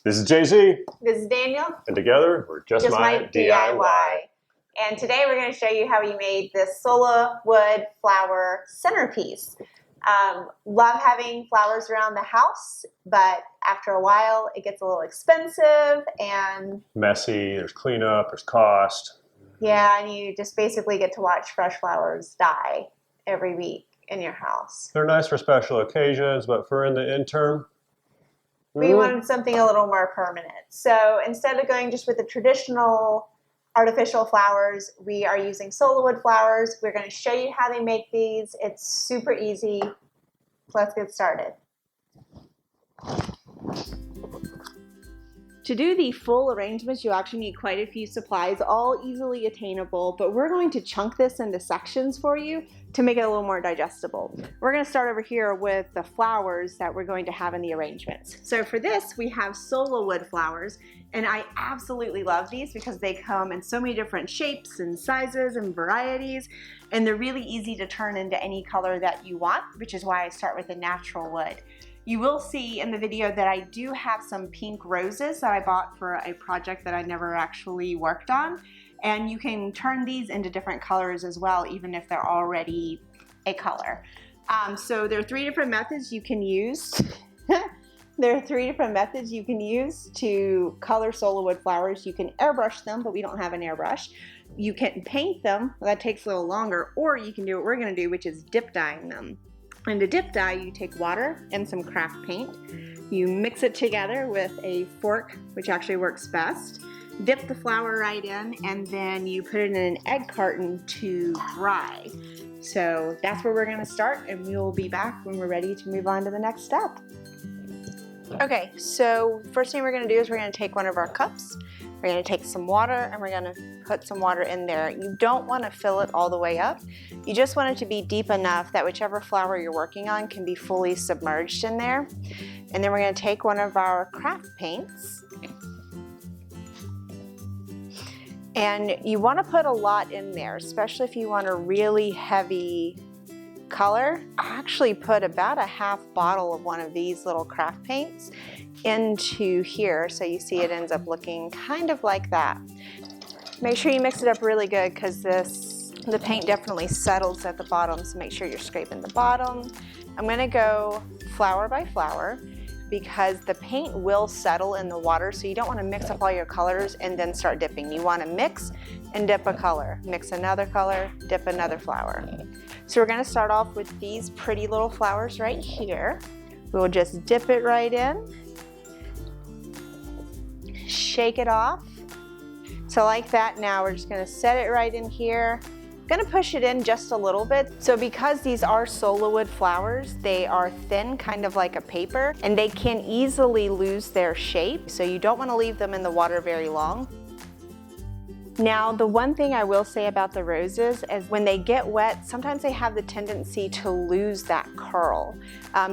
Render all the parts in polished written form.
This is JC. This is Daniel. And together, we're Just My DIY. And today we're going to show you how we made this Sola Wood Flower centerpiece. Love having flowers around the house, but after a while it gets a little expensive and messy. There's cleanup, there's cost. Yeah, and you just basically get to watch fresh flowers die every week in your house. They're nice for special occasions, but for in the interim, we wanted something a little more permanent. So instead of going just with the traditional artificial flowers, we are using Sola Wood flowers. We're going to show you how they make these. It's super easy. Let's get started. To do the full arrangements, you actually need quite a few supplies, all easily attainable, but we're going to chunk this into sections for you to make it a little more digestible. We're going to start over here with the flowers that we're going to have in the arrangements. So for this, we have Sola Wood flowers, and I absolutely love these because they come in so many different shapes and sizes and varieties, and they're really easy to turn into any color that you want, which is why I start with a natural wood. You will see in the video that I do have some pink roses that I bought for a project that I never actually worked on. And you can turn these into different colors as well, even if they're already a color. So there are three different methods you can use. There are three different methods you can use to color Sola Wood flowers. You can airbrush them, but we don't have an airbrush. You can paint them, well, that takes a little longer, or you can do what we're gonna do, which is dip dyeing them. And to dip dye, you take water and some craft paint. You mix it together with a fork, which actually works best. Dip the flower right in, and then you put it in an egg carton to dry. So that's where we're gonna start, and we will be back when we're ready to move on to the next step. Okay, so first thing we're gonna do is we're gonna take one of our cups. We're going to take some water and we're going to put some water in there. You don't want to fill it all the way up. You just want it to be deep enough that whichever flower you're working on can be fully submerged in there. And then we're going to take one of our craft paints. And you want to put a lot in there, especially if you want a really heavy color. I actually put about a half bottle of one of these little craft paints into here, so you see it ends up looking kind of like that. Make sure you mix it up really good because the paint definitely settles at the bottom, so make sure you're scraping the bottom. I'm going to go flower by flower because the paint will settle in the water, so you don't want to mix up all your colors and then start dipping. You want to mix and dip a color, mix another color, dip another flower. So we're going to start off with these pretty little flowers right here. We'll just dip it right in. Shake it off. So like that. Now we're just going to set it right in here. I'm going to push it in just a little bit. So because these are Sola Wood flowers, they are thin, kind of like a paper, and they can easily lose their shape. So you don't want to leave them in the water very long. Now, the one thing I will say about the roses is when they get wet, sometimes they have the tendency to lose that curl.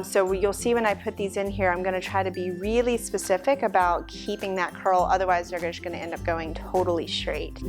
So you'll see when I put these in here, I'm gonna try to be really specific about keeping that curl, otherwise they're just gonna end up going totally straight.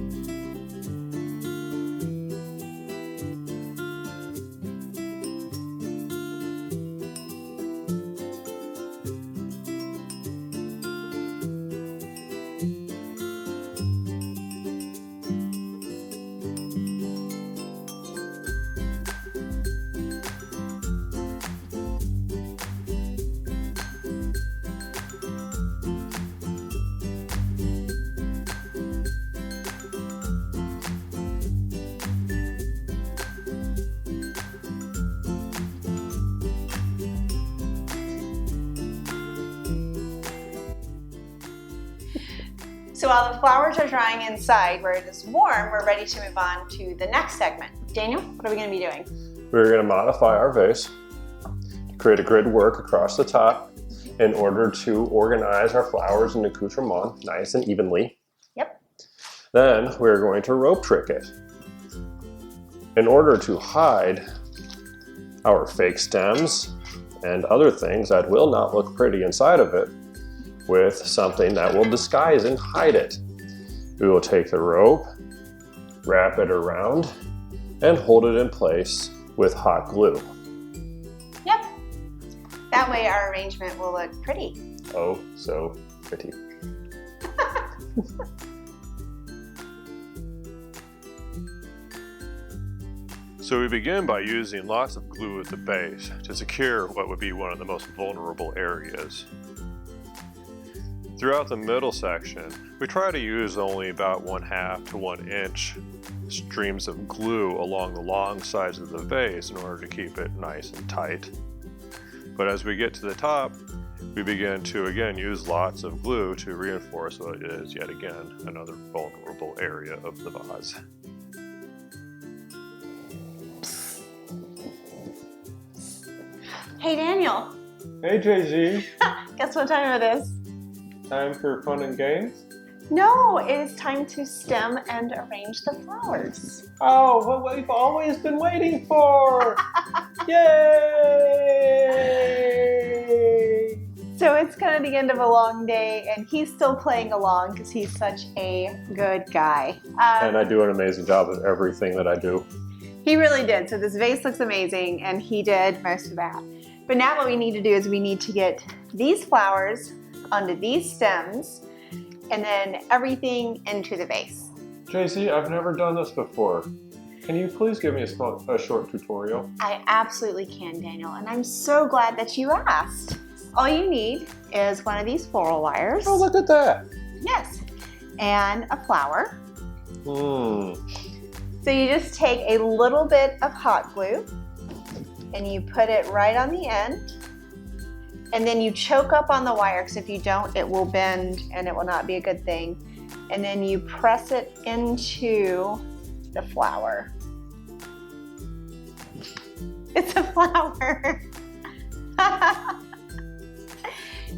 So while the flowers are drying inside where it is warm, we're ready to move on to the next segment. Daniel, what are we going to be doing? We're going to modify our vase to create a grid work across the top in order to organize our flowers and accoutrement nice and evenly. Yep. Then we're going to rope trick it in order to hide our fake stems and other things that will not look pretty inside of it with something that will disguise and hide it. We will take the rope, wrap it around, and hold it in place with hot glue. Yep. That way our arrangement will look pretty. Oh, so pretty. So we begin by using lots of glue at the base to secure what would be one of the most vulnerable areas. Throughout the middle section, we try to use only about 1/2 to 1 inch streams of glue along the long sides of the vase in order to keep it nice and tight. But as we get to the top, we begin to again use lots of glue to reinforce what is yet again another vulnerable area of the vase. Hey Daniel, Hey JZ, guess what time it is? time for fun and games? No, it is time to stem and arrange the flowers. Oh, what we've always been waiting for! Yay! So it's kind of the end of a long day and he's still playing along because he's such a good guy. And I do an amazing job with everything that I do. He really did. So this vase looks amazing and he did most of that. But now what we need to do is we need to get these flowers onto these stems and then everything into the vase. JC, I've never done this before. Can you please give me a short tutorial? I absolutely can, Daniel, and I'm so glad that you asked. All you need is one of these floral wires. Oh, look at that! Yes, and a flower. Hmm. So you just take a little bit of hot glue and you put it right on the end. And then you choke up on the wire because if you don't, it will bend and it will not be a good thing. And then you press it into the flower. It's a flower.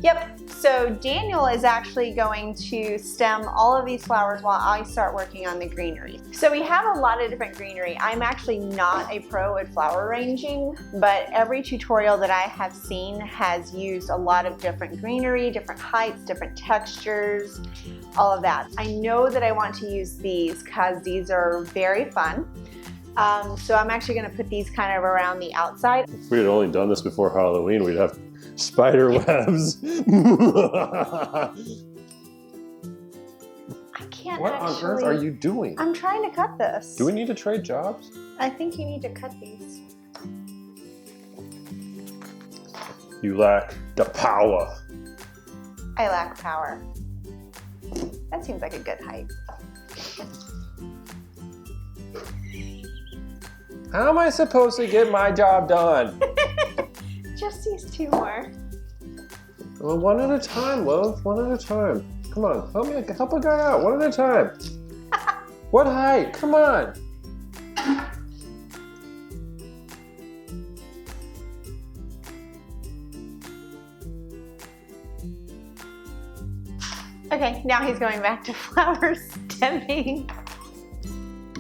Yep. So Daniel is actually going to stem all of these flowers while I start working on the greenery. So we have a lot of different greenery. I'm actually not a pro at flower arranging, but every tutorial that I have seen has used a lot of different greenery, different heights, different textures, all of that. I know that I want to use these because these are very fun. So I'm actually going to put these kind of around the outside. If we had only done this before Halloween, we'd have spider webs. I can't What actually... on earth are you doing? I'm trying to cut this. Do we need to trade jobs? I think you need to cut these. You lack the power. I lack power. That seems like a good height. How am I supposed to get my job done? Just these two more. Well, one at a time, love. One at a time. Come on, help a guy out. One at a time. What height? Come on. Okay, now he's going back to flower stemming.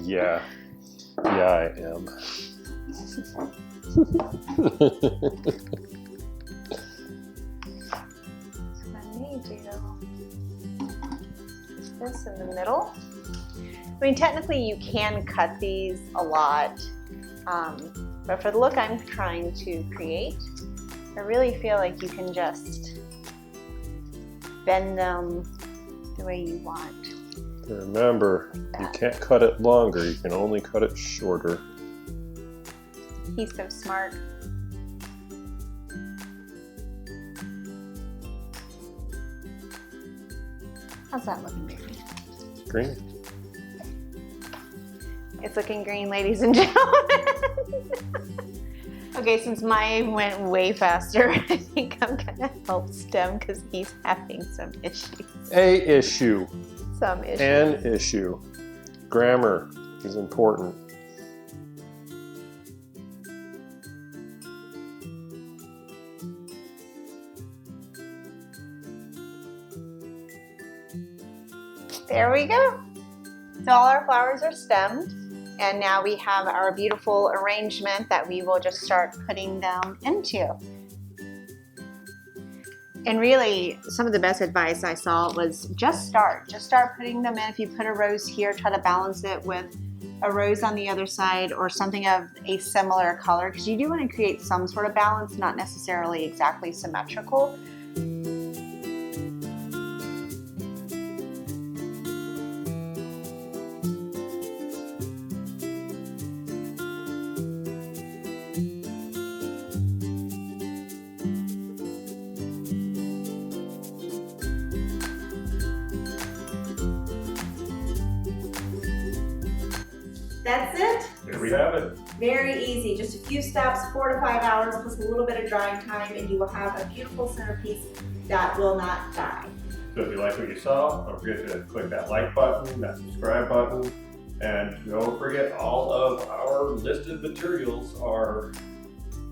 Yeah. Yeah, I am. I need to this in the middle. I mean, technically you can cut these a lot, but for the look I'm trying to create, I really feel like you can just bend them the way you want. Remember, you can't cut it longer, you can only cut it shorter. He's so smart. How's that looking, baby? Green. It's looking green, ladies and gentlemen. Okay, since mine went way faster, I think I'm gonna help stem because he's having some issues. A issue. Some issues. An issue. Grammar is important. There we go. So all our flowers are stemmed, and now we have our beautiful arrangement that we will just start putting them into. And really, some of the best advice I saw was just start putting them in. If you put a rose here, try to balance it with a rose on the other side or something of a similar color, because you do want to create some sort of balance, not necessarily exactly symmetrical. That's it. There we have it. Very easy, just a few steps, 4 to 5 hours plus a little bit of drying time, and you will have a beautiful centerpiece that will not die. So if you like what you saw, don't forget to click that like button, that subscribe button, and don't forget all of our listed materials are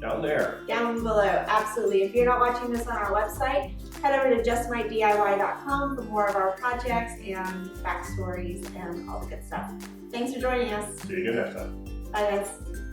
down there. Down below, absolutely. If you're not watching this on our website, head over to justmydiy.com for more of our projects and backstories and all the good stuff. Thanks for joining us. See you again next time. Bye guys.